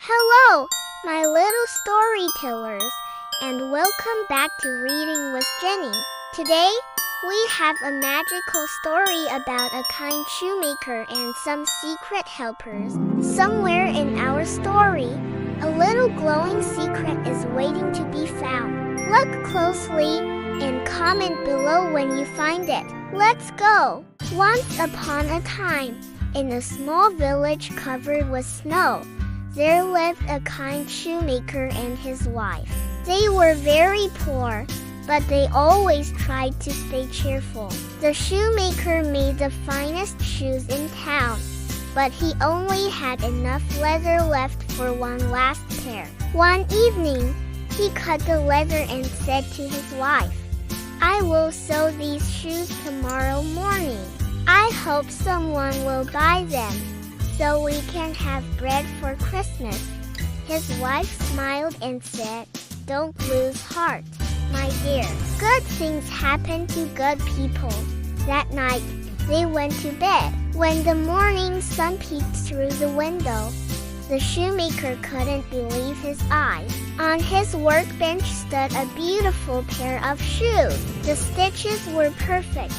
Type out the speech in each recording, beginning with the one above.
Hello, my little storytellers, and welcome back to Reading with Jenny. Today, we have a magical story about a kind shoemaker and some secret helpers. Somewhere in our story, a little glowing secret is waiting to be found. Look closely and comment below when you find it. Let's go! Once upon a time, in a small village covered with snow, there lived a kind shoemaker and his wife. They were very poor, but they always tried to stay cheerful. The shoemaker made the finest shoes in town, but he only had enough leather left for one last pair. One evening, he cut the leather and said to his wife, "I will sew these shoes tomorrow morning. I hope someone will buy them, so we can have bread for Christmas." His wife smiled and said, "Don't lose heart, my dear. Good things happen to good people." That night, they went to bed. When the morning sun peeked through the window, the shoemaker couldn't believe his eyes. On his workbench stood a beautiful pair of shoes. The stitches were perfect,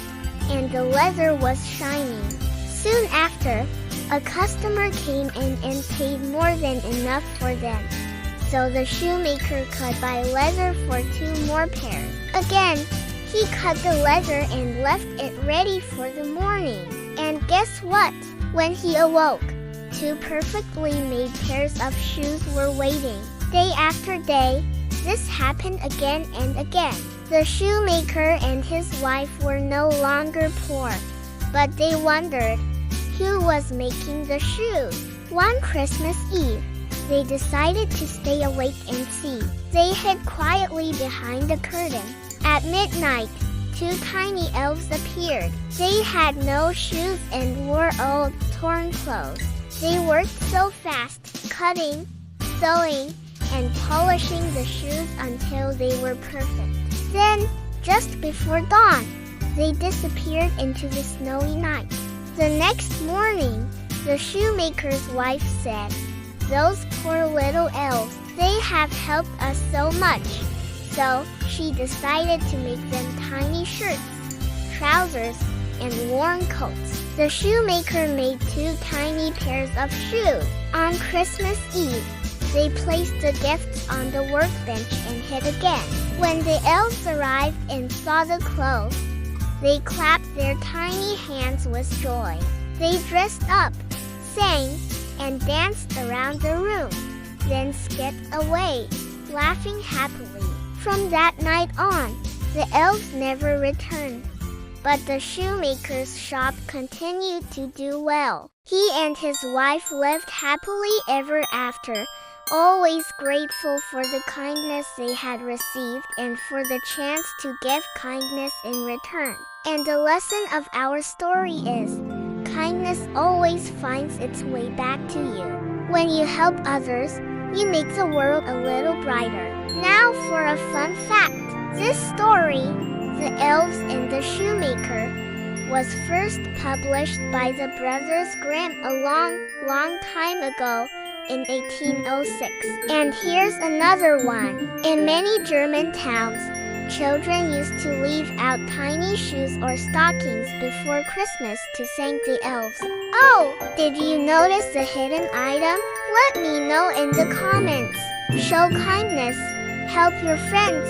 and the leather was shining. Soon after, a customer came in and paid more than enough for them, so the shoemaker could buy leather for 2 more pairs. Again, he cut the leather and left it ready for the morning. And guess what? When he awoke, 2 perfectly made pairs of shoes were waiting. Day after day, this happened again and again. The shoemaker and his wife were no longer poor, but they wondered who was making the shoes. One Christmas Eve, they decided to stay awake and see. They hid quietly behind the curtain. At midnight, 2 tiny elves appeared. They had no shoes and wore old, torn clothes. They worked so fast, cutting, sewing, and polishing the shoes until they were perfect. Then, just before dawn, they disappeared into the snowy night. The next morning, the shoemaker's wife said, "Those poor little elves, they have helped us so much." So, she decided to make them tiny shirts, trousers, and warm coats. The shoemaker made 2 tiny pairs of shoes. On Christmas Eve, they placed the gifts on the workbench and hid again. When the elves arrived and saw the clothes, they clapped their tiny hands with joy. They dressed up, sang, and danced around the room, then skipped away, laughing happily. From that night on, the elves never returned, but the shoemaker's shop continued to do well. He and his wife lived happily ever after, always grateful for the kindness they had received and for the chance to give kindness in return. And the lesson of our story is, kindness always finds its way back to you. When you help others, you make the world a little brighter. Now for a fun fact. This story, The Elves and the Shoemaker, was first published by the Brothers Grimm a long time ago, in 1806. And here's another one. In many German towns, children used to leave out tiny shoes or stockings before Christmas to thank the elves. Oh, did you notice the hidden item? Let me know in the comments. Show kindness, help your friends,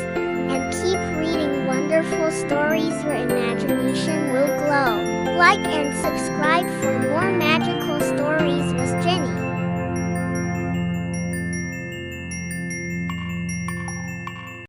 and keep reading wonderful stories. Your imagination will glow. Like